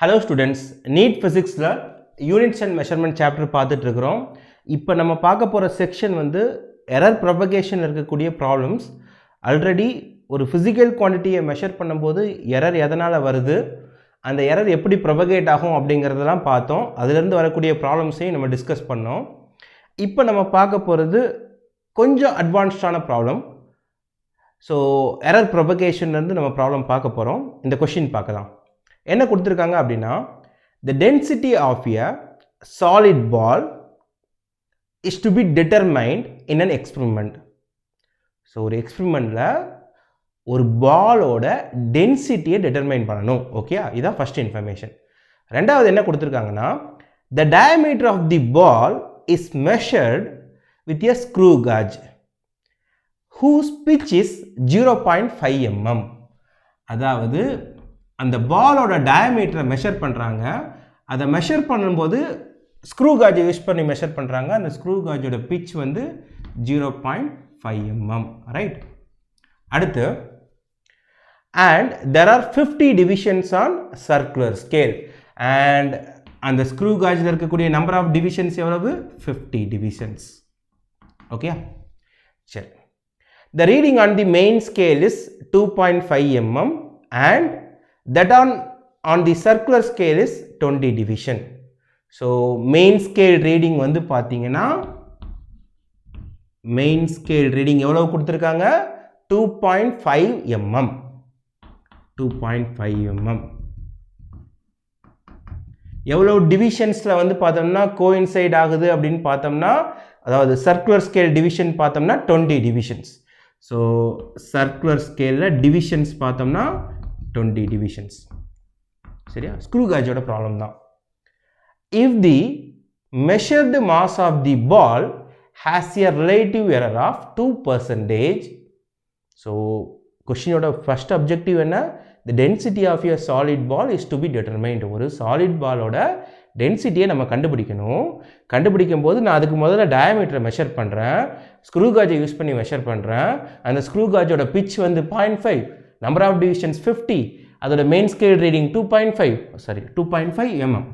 Hello students, NEET Physics Units and Measurement chapter பார்த்துட்டு இருக்கிறோம். இப்போ நம்ம பார்க்க போற செக்ஷன் வந்து error propagation இருக்கக்கூடிய problems. ஆல்ரெடி ஒரு physical quantityயை measure பண்ணும்போது error எதனால வருது, அந்த error எப்படி propagate ஆகும் அப்படிங்கறதெல்லாம் பார்த்தோம். அதில இருந்து வரக்கூடிய problemsஐயும் நம்ம டிஸ்கஸ் பண்ணோம். இப்போ நம்ம பார்க்க போறது கொஞ்சம் அட்வான்ஸ்டான problem. So error propagation ல இருந்து நம்ம problem பார்க்க போறோம். இந்த क्वेश्चन பார்க்கலாம். என்ன கொடுத்திருக்காங்க அப்படினா the density of a solid ball is to be determined in an experiment. So ஒரு எக்ஸ்பெரிமென்ட்ல ஒரு பாலோட டென்சிட்டியை டிட்டர்மைன் பண்ணனும். ஓகே, இதான் ஃபர்ஸ்ட் இன்ஃபர்மேஷன். ரெண்டாவது என்ன கொடுத்திருக்காங்கன்னா the diameter of the ball is measured with a screw gauge whose pitch is 0.5 mm. அதாவது அந்த பாலோட டயாமீட்டரை மெஷர் பண்ணுறாங்க. அதை மெஷர் பண்ணும்போது ஸ்க்ரூ காஜை யூஸ் பண்ணி மெஷர் பண்ணுறாங்க. அந்த ஸ்க்ரூ காஜோட பிட்ச் வந்து 0.5 mm. ரைட். அடுத்து and there are 50 divisions on circular scale and அந்த ஸ்க்ரூ காஜில் இருக்கக்கூடிய நம்பர் ஆஃப் டிவிஷன்ஸ் எவ்வளவு? 50 divisions. ஓகே, சரி. The reading on the main scale is 2.5 mm and that on the circular scale is 20 division. So main scale reading வந்து பாத்தீங்கன்னா main scale reading எவ்வளவு கொடுத்திருக்காங்க? 2.5 mm. 2.5 mm. எவ்வளவு டிவிஷன்ஸ்ல வந்து பார்த்தோம்னா கோஇன்சைட் ஆகுது அப்படின்னு பார்த்தோம்னா, அதாவது circular scale division பார்த்தோம்னா 20 divisions. So circular scale ல divisions பார்த்தோம்னா 20 divisions. சரியா? ஸ்க்ரூ காஜோட ப்ராப்ளம் தான். If the measured mass of the ball has a relative error of 2%, so கொஸ்டினோட ஃபர்ஸ்ட் அப்ஜெக்டிவ் என்ன? The density of a solid ball is to be determined. ஒரு solid ballோட டென்சிட்டியை நம்ம கண்டுபிடிக்கணும். கண்டுபிடிக்கும் போது நான் அதுக்கு முதல்ல டயாமீட்டரை மெஷர் பண்ணுறேன், ஸ்க்ரூ காஜை யூஸ் பண்ணி மெஷர் பண்ணுறேன். அந்த ஸ்க்ரூ காஜோட பிட்ச் வந்து 0.5, நம்பர் ஆஃப் டிவிஷன்ஸ் 50, அதோட main scale reading 2.5 mm.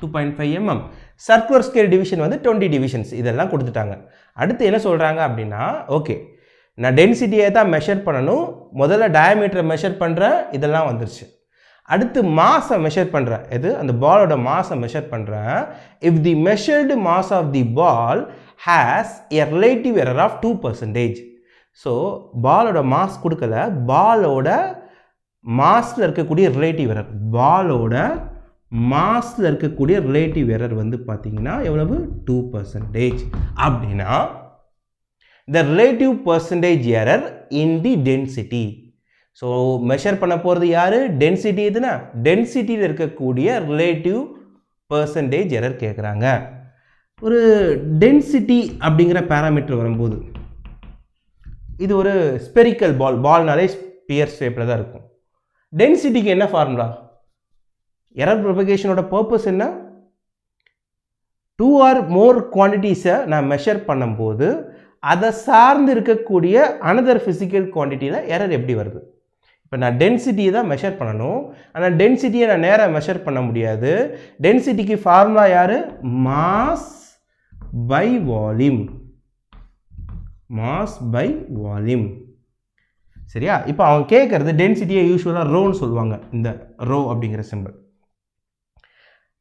2.5 mm. Circular scale division வந்து 20 டிவிஷன்ஸ். இதெல்லாம் கொடுத்துட்டாங்க. அடுத்து என்ன சொல்கிறாங்க அப்படின்னா, ஓகே நான் டென்சிட்டியை தான் மெஷர் பண்ணணும், முதல்ல டயாமீட்டரை மெஷர் பண்ணுறேன், இதெல்லாம் வந்துருச்சு. அடுத்து மாஸை மெஷர் பண்ணுறேன். எது? அந்த பாலோட மாஸை மெஷர் பண்ணுறேன். If the measured mass of the ball has a relative error of 2%. So பாலோட மாஸ் கொடுக்கல, பாலோட மாஸில் இருக்கக்கூடிய ரிலேட்டிவ் எரர், பாலோட மாஸில் இருக்கக்கூடிய ரிலேட்டிவ் எரர் வந்து பார்த்தீங்கன்னா எவ்வளவு? 2%. அப்படின்னா the relative percentage error in the density. So measure பண்ண போகிறது யார்? டென்சிட்டி. எதுனா டென்சிட்டியில் இருக்கக்கூடிய ரிலேட்டிவ் பர்சன்டேஜ் எரர் கேட்குறாங்க. ஒரு டென்சிட்டி அப்படிங்கிற பேராமீட்டர் வரும்போது இது ஒரு ஸ்பெரிக்கல் பால், பால்னாலே ஸ்பியர் ஷேப்பில் தான் இருக்கும். டென்சிட்டிக்கு என்ன ஃபார்முலா? எரர் ப்ரொபகேஷனோட பர்பஸ் என்ன? 2 or more குவான்டிட்டிஸை நான் மெஷர் பண்ணும்போது அதை சார்ந்து இருக்கக்கூடிய அனதர் ஃபிசிக்கல் குவான்டிட்டியில் எரர் எப்படி வருது? இப்போ நான் டென்சிட்டியை தான் மெஷர் பண்ணணும், ஆனால் டென்சிட்டியை நான் நேராக மெஷர் பண்ண முடியாது. டென்சிட்டிக்கு ஃபார்முலா யார்? Mass by volume. Mass by volume. சரியா? இப்போ அவன் கேட்குறது டென்சிட்டியை யூஸ்வலாக ரோன்னு சொல்லுவாங்க, இந்த ரோ அப்படிங்கிற சிம்பிள்.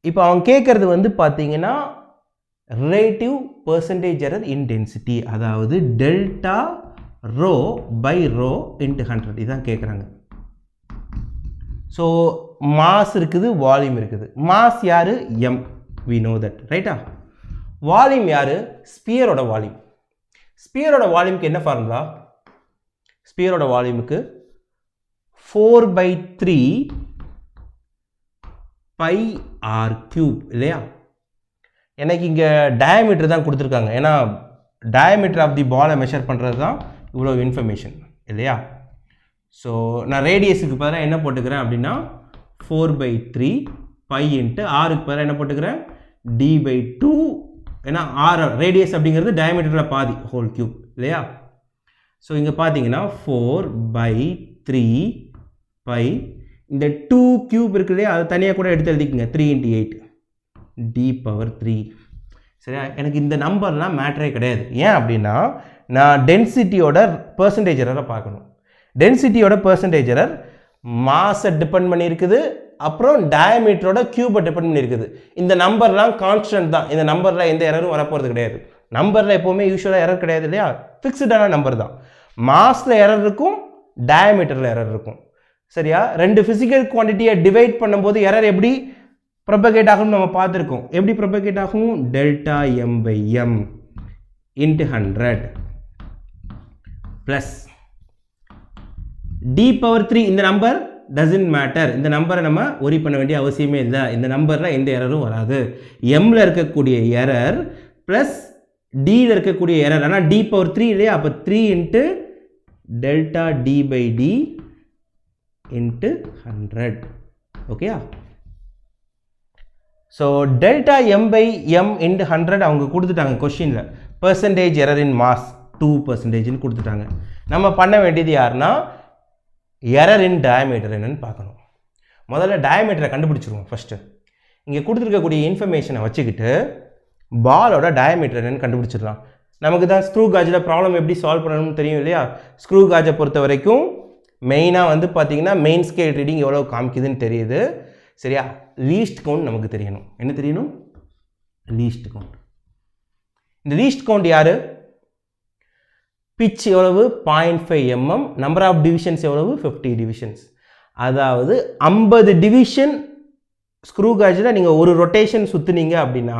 இப்போ அவன் கேட்குறது வந்து பார்த்தீங்கன்னா relative percentage error in density, அதாவது delta rho by rho into 100. இதான் கேட்குறாங்க. ஸோ மாஸ் இருக்குது, வால்யூம் இருக்குது. மாஸ் யார்? எம். வி நோ தட், ரைட்டா? வால்யூம் யார்? ஸ்பியரோட வால்யூம். ஸ்பியரோட வால்யூமுக்கு என்ன ஃபார்முலா? ஸ்பியரோட வால்யூமுக்கு 4/3 பை ஆர் கியூப் இல்லையா? எனக்கு இங்கே டயாமீட்டர் தான் கொடுத்துருக்காங்க, ஏன்னா டயாமீட்டர் ஆஃப் தி பாலை மெஷர் பண்ணுறது தான் இவ்வளோ இன்ஃபர்மேஷன் இல்லையா? ஸோ நான் ரேடியஸுக்கு பதிலாக என்ன போட்டுக்கிறேன் அப்படின்னா 4/3 பை இன்ட்டு ஆருக்கு பதிலாக என்ன போட்டுக்கிறேன்? d/2. ஏன்னா ஆர் ரேடியஸ் அப்படிங்கிறது டயாமீட்டரில் பாதி, ஹோல் கியூப் இல்லையா? ஸோ இங்கே பார்த்தீங்கன்னா 4/3 பை இந்த 2 cube இருக்கு இல்லையா, அது தனியாக கூட எடுத்து எழுதிக்கங்க. 3 into 8 d power 3. சரியா? எனக்கு இந்த நம்பர்லாம் மேட்டரே கிடையாது. ஏன் அப்படின்னா நான் டென்சிட்டியோட பெர்சன்டேஜ் எரரை பார்க்கணும். டென்சிட்டியோட பெர்சன்டேஜ் எரர் மாஸை டிபெண்ட் பண்ணியிருக்குது, அப்புறம் டயமீட்டரோட கியூபை டிபெண்ட் பண்ணியிருக்குது. இந்த நம்பர்லாம் கான்ஸ்டன்ட் தான். இந்த நம்பரில் எந்த எரரும் வரப்போகிறது கிடையாது. நம்பரில் எப்போவுமே யூஸ்வலாக எரர் கிடையாது இல்லையா, ஃபிக்ஸ்டான நம்பர் தான். மாஸில் எரர் இருக்கும், டயமீட்டரில் எரர் இருக்கும். சரியா? ரெண்டு ஃபிசிக்கல் குவான்டிட்டியை டிவைட் பண்ணும்போது எரர் எப்படி ப்ரொபகேட் ஆகும்னு நம்ம பார்த்துருக்கோம். எப்படி ப்ரொபகேட் ஆகும்? Delta M by M into 100 plus D power 3. இந்த நம்பர் டசன்ட் மேட்டர். இந்த நம்பரை நம்ம ஒரி பண்ண வேண்டிய அவசியமே இல்லை. இந்த நம்பரில் எந்த எரரும் வராது. எம்மில் இருக்கக்கூடிய எரர் ப்ளஸ் டியில் இருக்கக்கூடிய எரர். ஆனால் டி பவர் 3 இல்லையா, அப்போ 3 into delta D by D into 100. ஓகேயா? So delta M by M into 100 அவங்க கொடுத்துட்டாங்க கொஷினில். பெர்சன்டேஜ் எரர் இன் மாஸ் 2% கொடுத்துட்டாங்க. நம்ம பண்ண வேண்டியது யாருன்னா எரர் இன் டயமீட்டர் என்னன்னு பார்க்கணும். முதல்ல டயமீட்டரை கண்டுபிடிச்சிருவோம் ஃபஸ்ட்டு. இங்கே கொடுத்துருக்கக்கூடிய இன்ஃபர்மேஷனை வச்சுக்கிட்டு பாலோட டயமீட்டர் என்னன்னு கண்டுபிடிச்சிடலாம். நமக்கு தான் ஸ்க்ரூ காஜில் ப்ராப்ளம் எப்படி சால்வ் பண்ணணும்னு தெரியும் இல்லையா. ஸ்க்ரூ காஜை பொறுத்த வரைக்கும் மெயினாக வந்து பார்த்தீங்கன்னா மெயின் ஸ்கேல் ரீடிங் எவ்வளோ காமிக்குதுன்னு தெரியுது. சரியா? லீஸ்ட் கவுண்ட் நமக்கு தெரியணும். என்ன தெரியணும்? Least count. இந்த லீஸ்ட் கவுண்ட் யார்? பிச் எவ்வளவு? 0.5 mm. நம்பர் ஆஃப் டிவிஷன்ஸ் எவ்வளவு? 50 டிவிஷன்ஸ். அதாவது 50 டிவிஷன் ஸ்க்ரூ காஜில் நீங்கள் ஒரு ரொட்டேஷன் சுற்றுனீங்க அப்படின்னா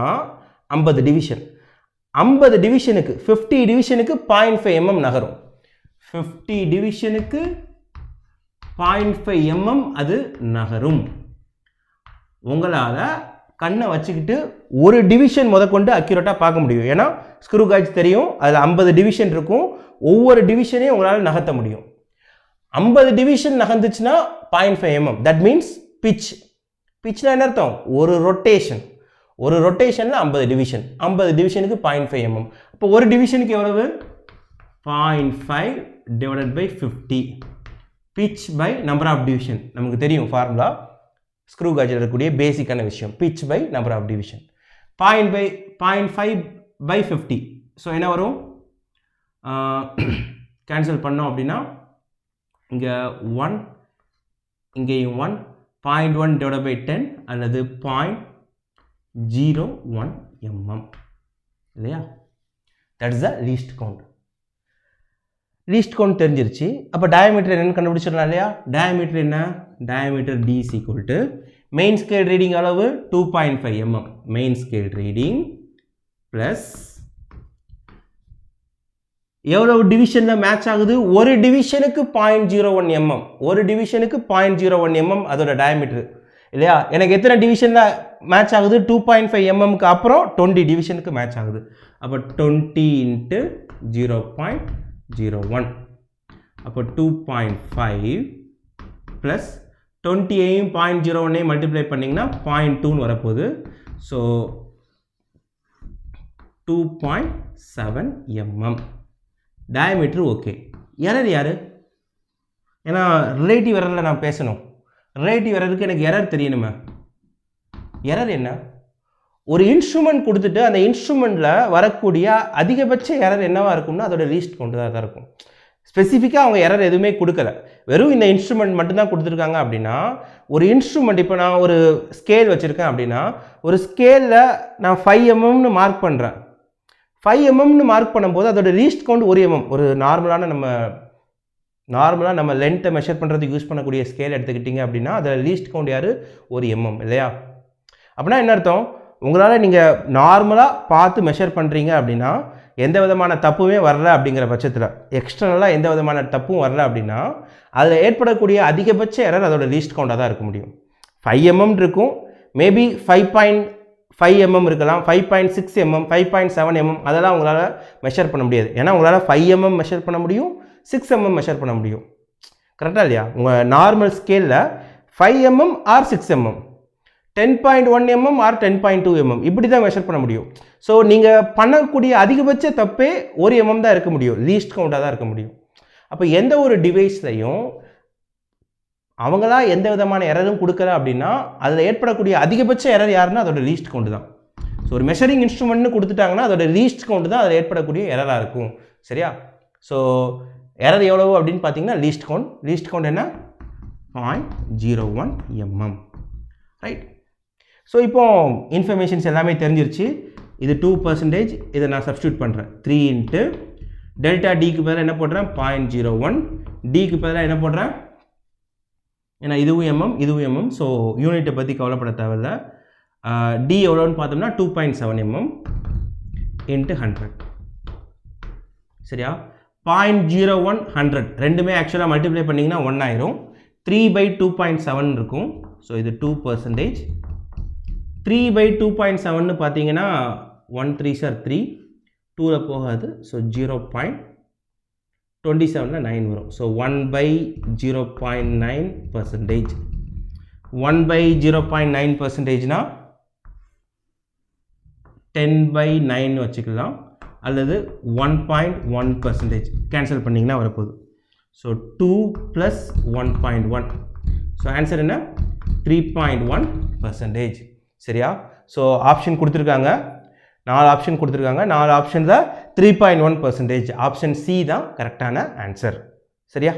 50 டிவிஷன். 50 டிவிஷனுக்கு 50 டிவிஷனுக்கு 0.5 mm நகரும். 50 டிவிஷனுக்கு 0.5 mm அது நகரும். உங்களால் கண்ணை வச்சுக்கிட்டு ஒரு டிவிஷன் முதற்கொண்டு அக்யூரேட்டாக பார்க்க முடியும். ஏன்னா ஸ்க்ரூ காஜ் தெரியும், அதில் 50 டிவிஷன் இருக்கும். ஒவ்வொரு டிவிஷனையும் உங்களால் நகர்த்த முடியும். 50 டிவிஷன் நகர்ந்துச்சுன்னா 0.5 mm. That means pitch. பிச்னா என்ன அர்த்தம்? ஒரு ரொட்டேஷன். ஒரு ரொட்டேஷனில் 50 டிவிஷன். 50 டிவிஷனுக்கு 0.5 mm. அப்போ ஒரு டிவிஷனுக்கு எவ்வளவு? 0.5 divided by 50. Pitch by number of division. நமக்கு தெரியும் ஃபார்முலா. ஸ்க்ரூ காஜில் இருக்கக்கூடிய பேசிக்கான விஷயம். Pitch by number of division. 0.5 by 50. So என்ன வரும்? கேன்சல் பண்ணோம் அப்படின்னா இங்கே 1, இங்கேயும் 1, 0.1 டிவைட் பை 10 அல்லது 0.01 mm இல்லையா? That is the least count. Least count தெரிஞ்சிருச்சு. அப்போ டயமீட்டர் என்னன்னு கண்டுபிடிச்சிடலாம் இல்லையா? டயமீட்டர் என்ன? Diameter D is equal to main scale reading அளவு 2.5 mm. Main scale reading plus எவ்வளவு டிவிஷனில் மேட்ச் ஆகுது? ஒரு டிவிஷனுக்கு 0.01 mm. ஒரு டிவிஷனுக்கு 0.01 mm அதோட டயமீட்டர் இல்லையா? எனக்கு எத்தனை டிவிஷனில் மேட்ச் ஆகுது? 2.5 mmக்கு அப்புறம் 20 டிவிஷனுக்கு மேட்ச் ஆகுது. அப்போ 20 இன்ட்டு 0.01. அப்போ 2.5 ப்ளஸ் 20ஐயும் 0.01ஐயும் மல்டிப்ளை பண்ணிங்கன்னா 0.2ன்னு வரப்போகுது. So 2.7 mm. Diameter okay. Error யார்? ஏன்னா ரிலேட்டிவ் எரரில் நான் பேசணும். ரிலேட்டிவ் எரருக்கு எனக்கு எரர் தெரியணுமே. எரர் என்ன? ஒரு இன்ஸ்ட்ருமெண்ட் கொடுத்துட்டு அந்த இன்ஸ்ட்ருமெண்ட்டில் வரக்கூடிய அதிகபட்ச எரர் என்னவாக இருக்கும்னா அதோட லீஸ்ட் கவுண்ட் தான் இருக்கும். ஸ்பெசிஃபிக்காக அவங்க எரர் எதுவுமே கொடுக்கல, வெறும் இந்த இன்ஸ்ட்ருமெண்ட் மட்டும்தான் கொடுத்துருக்காங்க. அப்படின்னா ஒரு இன்ஸ்ட்ருமெண்ட், இப்போ நான் ஒரு ஸ்கேல் வச்சுருக்கேன் அப்படின்னா ஒரு ஸ்கேலில் நான் 5 mmன்னு மார்க் பண்ணுறேன். 5 mmன்னு மார்க் பண்ணும்போது அதோட லீஸ்ட் கவுண்ட் 1 mm. ஒரு நார்மலாக நம்ம லென்த்தை மெஷர் பண்ணுறதுக்கு யூஸ் பண்ணக்கூடிய ஸ்கேல் எடுத்துக்கிட்டிங்க அப்படின்னா அதில் லீஸ்ட் கவுண்ட் யார்? 1 mm இல்லையா? அப்படின்னா என்ன அர்த்தம்? உங்களால் நீங்கள் நார்மலாக பார்த்து மெஷர் பண்ணுறீங்க அப்படின்னா எந்த விதமான தப்புமே வரல அப்படிங்கிற பட்சத்தில், எக்ஸ்டர்னலாக எந்த விதமான தப்பும் வரல அப்படின்னா அதில் ஏற்படக்கூடிய அதிகபட்ச எரர் அதோட லீஸ்ட் கவுண்டாக தான் இருக்க முடியும். 5 mm இருக்கும், மேபி 5.5 mm இருக்கலாம், 5.6 mm, 5.7 mm, அதெல்லாம் உங்களால் மெஷர் பண்ண முடியாது. ஏன்னா உங்களால் 5 mm மெஷர் பண்ண முடியும், 6 mm மெஷர் பண்ண முடியும். கரெக்டாக இல்லையா? உங்கள் நார்மல் ஸ்கேலில் 5 mm or 6 mm, 10.1 mm or 10.2 mm இப்படி தான் மெஷர் பண்ண முடியும். ஸோ நீங்கள் பண்ணக்கூடிய அதிகபட்ச தப்பே 1 mm தான் இருக்க முடியும், லீஸ்ட் கவுண்டாக தான் இருக்க முடியும். அப்போ எந்த ஒரு டிவைஸ்லையும் அவங்களா எந்த விதமான எரரும் கொடுக்கல அப்படின்னா அதில் ஏற்படக்கூடிய அதிகபட்ச எரர் யாருன்னா அதோட லீஸ்ட் கவுண்ட் தான். ஸோ ஒரு மெஷரிங் இன்ஸ்ட்ருமெண்ட்னு கொடுத்துட்டாங்கன்னா அதோட லீஸ்ட் கவுண்ட் தான் அதில் ஏற்படக்கூடிய எரராக இருக்கும். சரியா? ஸோ எரர் எவ்வளவு அப்படின்னு பார்த்தீங்கன்னா லீஸ்ட் கவுண்ட் என்ன 0.01 mm. ரைட். ஸோ இப்போ இன்ஃபர்மேஷன்ஸ் எல்லாமே தெரிஞ்சிருச்சு. இது 2%, இதை நான் சப்ஸ்டியூட் பண்ணுறேன். 3 இன்ட்டு டெல்டா டிக்கு பதிலாக என்ன போடுறேன் 0.01, டிக்கு பதிலாக என்ன போடுறேன், ஏன்னா இதுவும் எம்எம் இதுவும் எம்எம். ஸோ யூனிட்டை பற்றி கவலைப்பட தேவையில்ல. டி எவ்வளோன்னு பார்த்தோம்னா 2.7 mm இன்ட்டு 100. சரியா? 0.01 100 ரெண்டுமே ஆக்சுவலாக மல்டிப்ளை பண்ணிங்கன்னா 1 ஆயிரும். 3/2.7 இருக்கும். ஸோ இது 2%. 3/2.7 பார்த்தீங்கன்னா 1 3s are 3, 2ல் போகாது. ஸோ 0.27 9 வரும். ஸோ 1/0.9%. 1/0.9%னா 10/9 வச்சுக்கலாம், அல்லது 1.1% கேன்சல் பண்ணிங்கன்னா வரப்போகுது. ஸோ 2 + 1.1. ஸோ ஆன்சர் என்ன 3.1%. சரியா? ஸோ ஆப்ஷன் கொடுத்துருக்காங்க, 4 ஆப்ஷன் கொடுத்துருக்காங்க. 4 ஆப்ஷனில் 3.1%. ஆப்ஷன் சி தான் கரெக்டான ஆன்சர். சரியா?